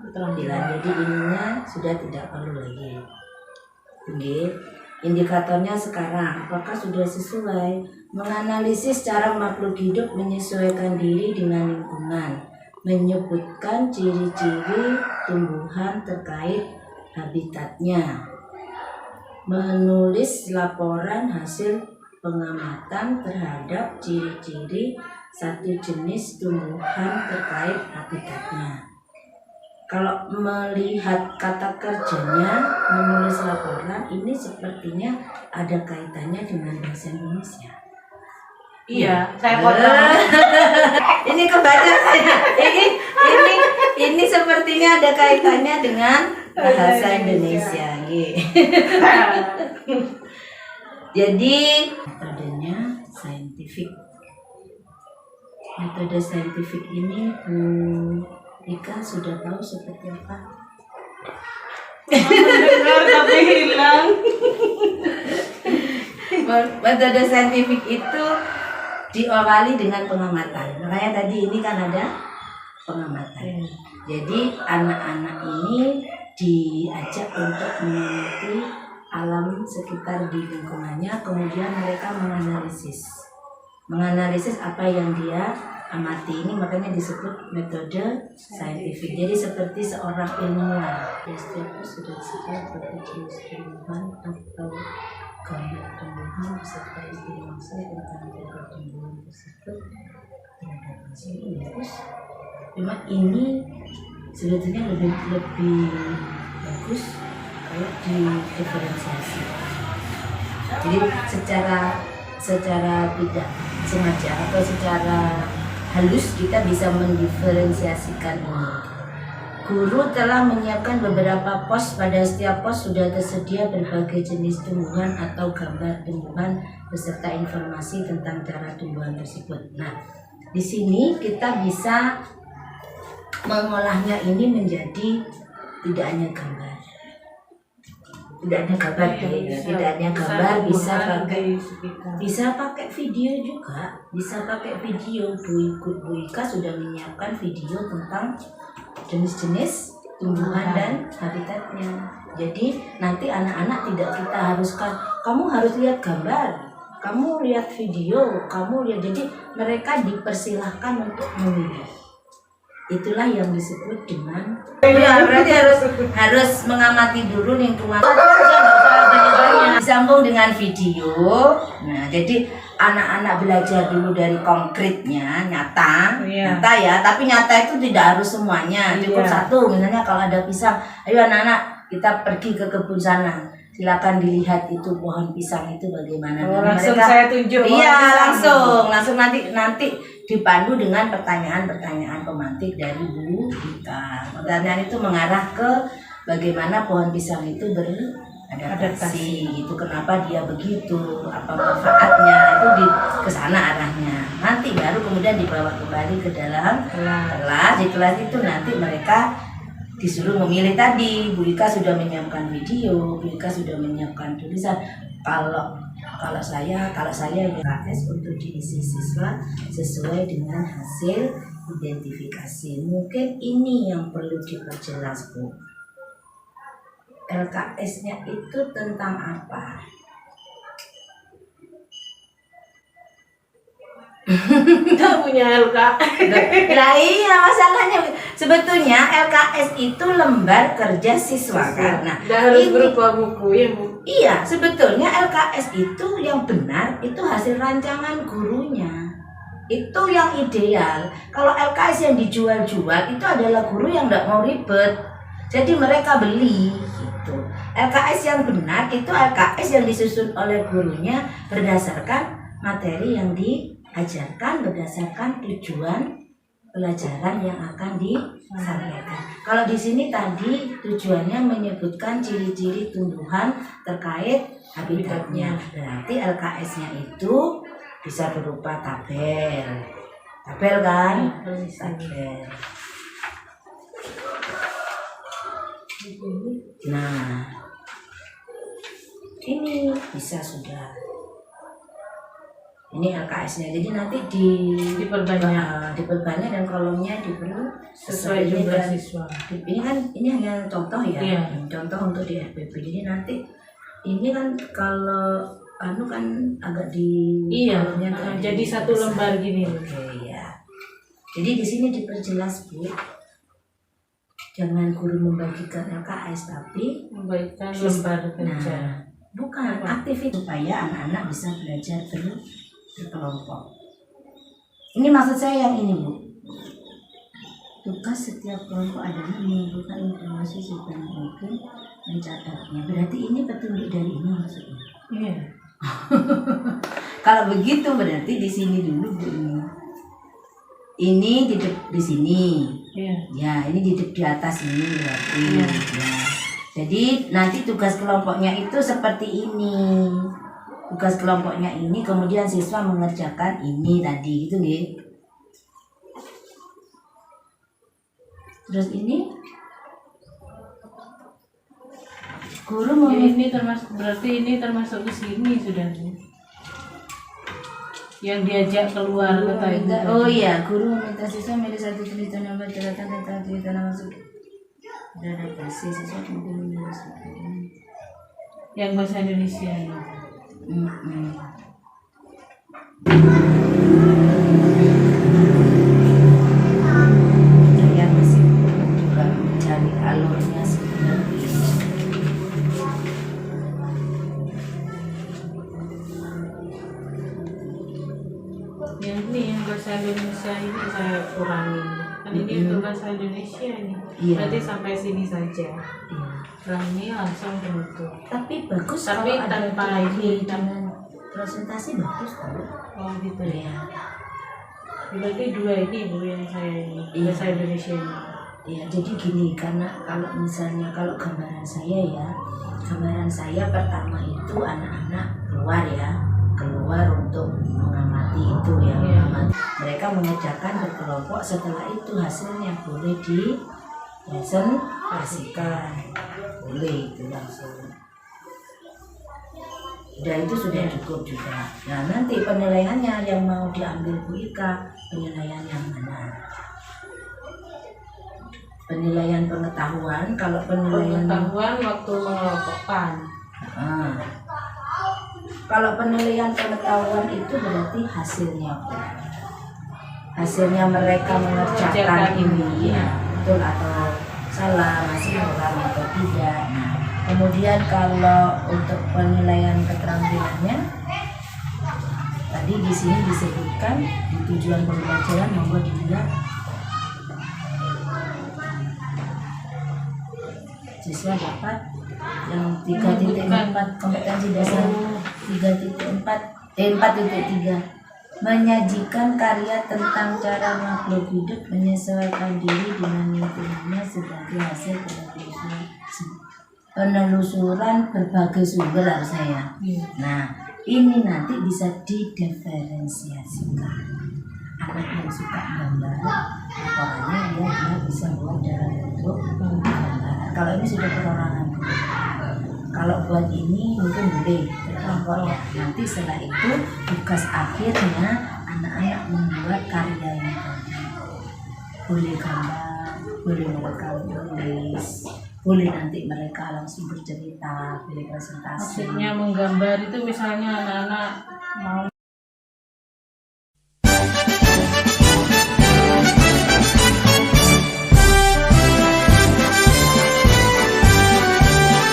keterampilan. Jadi ininya sudah tidak perlu lagi. Oke. Indikatornya sekarang, apakah sudah sesuai? Menganalisis cara makhluk hidup menyesuaikan diri dengan lingkungan, menyebutkan ciri-ciri tumbuhan terkait habitatnya, menulis laporan hasil pengamatan terhadap ciri-ciri satu jenis tumbuhan terkait habitatnya. Kalau melihat kata kerjanya, menulis laporan, ini sepertinya ada kaitannya dengan bahasa Indonesia. Iya, saya potong. Ini kebaca ini sepertinya ada kaitannya dengan bahasa Indonesia. Jadi metodenya saintifik. Metode saintifik ini Ika sudah tahu seperti apa? Dengar tapi hilang. Metode saintifik itu diawali dengan pengamatan. Makanya tadi ini kan ada pengamatan. Jadi anak-anak ini diajak untuk mengamati alam sekitar di lingkungannya, kemudian mereka menganalisis apa yang dia amati. Ini makanya disebut metode saintifik. Jadi seperti seorang ilmuwan. Setiap sudah disebut seperti jenis tumbuhan atau gambar tumbuhan beserta informasi tentang gambar tumbuhan tersebut terhadap hasil bagus. Cuma ini sebetulnya lebih bagus kalau diferensiasi. Jadi secara tidak sengaja atau secara halus kita bisa mendiferensiasikan ini. Guru telah menyiapkan beberapa pos. Pada setiap pos sudah tersedia berbagai jenis tumbuhan atau gambar tumbuhan beserta informasi tentang cara tumbuhan tersebut. Nah, di sini kita bisa mengolahnya ini menjadi tidak hanya gambar. Tidak hanya gambar, bisa pakai video juga, bisa pakai video. Bu Ika sudah menyiapkan video tentang jenis-jenis tumbuhan dan habitatnya. Jadi nanti anak-anak tidak kita haruskan kamu harus lihat gambar, kamu lihat video, kamu lihat. Jadi mereka dipersilahkan untuk memilih. Itulah yang disebut dengan berarti harus mengamati dulu lingkungan. Disambung dengan video. Nah, jadi anak-anak belajar dulu dari konkretnya, nyata ya. Tapi nyata itu tidak harus semuanya. Cukup satu. Misalnya kalau ada pisang, ayo anak-anak kita pergi ke kebun sana. Silakan dilihat itu pohon pisang itu bagaimana. Langsung saya tunjuk. Iya, langsung nanti dipandu dengan pertanyaan-pertanyaan pemantik dari Bu Ika. Pertanyaan itu mengarah ke bagaimana pohon pisang itu beradaptasi. Itu kenapa dia begitu, apa manfaatnya, itu ke sana arahnya. Nanti baru kemudian dibawa kembali ke dalam kelas. Di kelas itu nanti mereka disuruh memilih tadi. Bu Ika sudah menyiapkan video, Bu Ika sudah menyiapkan tulisan. Kalau saya LKS untuk diisi siswa sesuai dengan hasil identifikasi. Mungkin ini yang perlu diperjelas, Bu. LKS-nya itu tentang apa? Nggak punya LKS. Nah iya masalahnya. Sebetulnya LKS itu lembar kerja siswa kan. Nah, harus berupa buku ya Bu. Iya, sebetulnya LKS itu yang benar itu hasil rancangan gurunya. Itu yang ideal. Kalau LKS yang dijual-jual itu adalah guru yang nggak mau ribet. Jadi mereka beli gitu. LKS yang benar itu LKS yang disusun oleh gurunya berdasarkan materi yang diajarkan, berdasarkan tujuan pelajaran yang akan disampaikan. Kalau di sini tadi tujuannya menyebutkan ciri-ciri tumbuhan terkait habitatnya. Berarti LKS-nya itu bisa berupa tabel. Tabel kan? Tabel. Nah, ini bisa sudah. Ini LKS-nya. Jadi nanti diperbanyak dan kolomnya diberi sesuai ini jumlah kan- siswa. ini hanya contoh ya. Iya. Contoh untuk di FPP. Jadi nanti ini kan kalau kan agak di Iya, kolomnya agak jadi di- satu lembar gini. Oke ya. Jadi di sini diperjelas Bu, jangan guru membagikan LKS tapi Membagikan lembar kerja. nah, bukan aktivitas supaya anak-anak bisa belajar berkelompok. Ini maksud saya yang ini Bu. Tugas setiap kelompok adalah mengumpulkan informasi sebanyak mungkin, mencatatnya. Berarti ini petunjuk dari ini maksudnya. Iya. Kalau begitu berarti di sini dulu Bu ini. Ini di sini. Iya. Ya, ini di atas ini berarti. Iya. Ya. Jadi nanti tugas kelompoknya itu seperti ini. Tugas kelompoknya ini kemudian siswa mengerjakan ini tadi gitu nih. Terus ini guru mau Ini termasuk ke sini sudah. Yang diajak keluar kata ibu. oh iya, guru meminta siswa milih satu tulisan yang bercerita tentang cerita masuk dan adaptasi siswa kemudian menyelesaikan. Yang bahasa Indonesia ya. Saya masih juga mencari alurnya sebenarnya. Yang ini yang bahasa Indonesia ini saya kurangi. Kan ini untuk bahasa Indonesia ini. Iya. Berarti sampai sini saja. Iya. Ini langsung penutup. Tapi bagus Tapi kalau ada tanpa ini ini, dengan presentasi bagus kok. Oh gitu ya. Iya. Berarti dua ini bu yang saya ini. Iya. Bahasa Indonesia ini. Ya, jadi gini, karena kalau misalnya kalau gambaran saya pertama itu anak-anak keluar untuk mengamati itu ya, Iya. mengamati. Mereka mengerjakan berkelompok, setelah itu hasilnya boleh dipresentasikan, boleh itu langsung. Udah itu sudah cukup juga. Nah nanti penilaiannya yang mau diambil Bu Ika, penilaian yang mana? Penilaian pengetahuan, kalau penilaian Pengetahuan waktu mengelompokkan. Ah. Kalau penilaian pengetahuan itu berarti hasilnya Bu. Hasilnya mereka mengerjakan Mengerjakan ini ini. ya, betul atau salah, masih kurang atau tidak. Nah, kemudian kalau untuk penilaian keterampilannya tadi di sini disebutkan di tujuan pembelajaran nomor 2 siswa dapat yang 3.4 kompetensi dasar 3.4 4.3 menyajikan karya tentang cara makhluk hidup menyesuaikan diri dengan lingkungannya sebagai hasil penelusuran berbagai sumber harusnya ya. Nah ini nanti bisa didiferensiasikan. Anak yang suka gambar laporannya dia bisa buat dalam bentuk gambaran. Kalau ini sudah perorangan. Kalau buat ini mungkin boleh berkelompok ya. Nanti setelah itu tugas akhirnya anak-anak membuat karya yang tadi. Boleh gambar, boleh mereka menulis, boleh nanti mereka langsung bercerita, boleh presentasi. Maksudnya menggambar itu misalnya anak-anak mau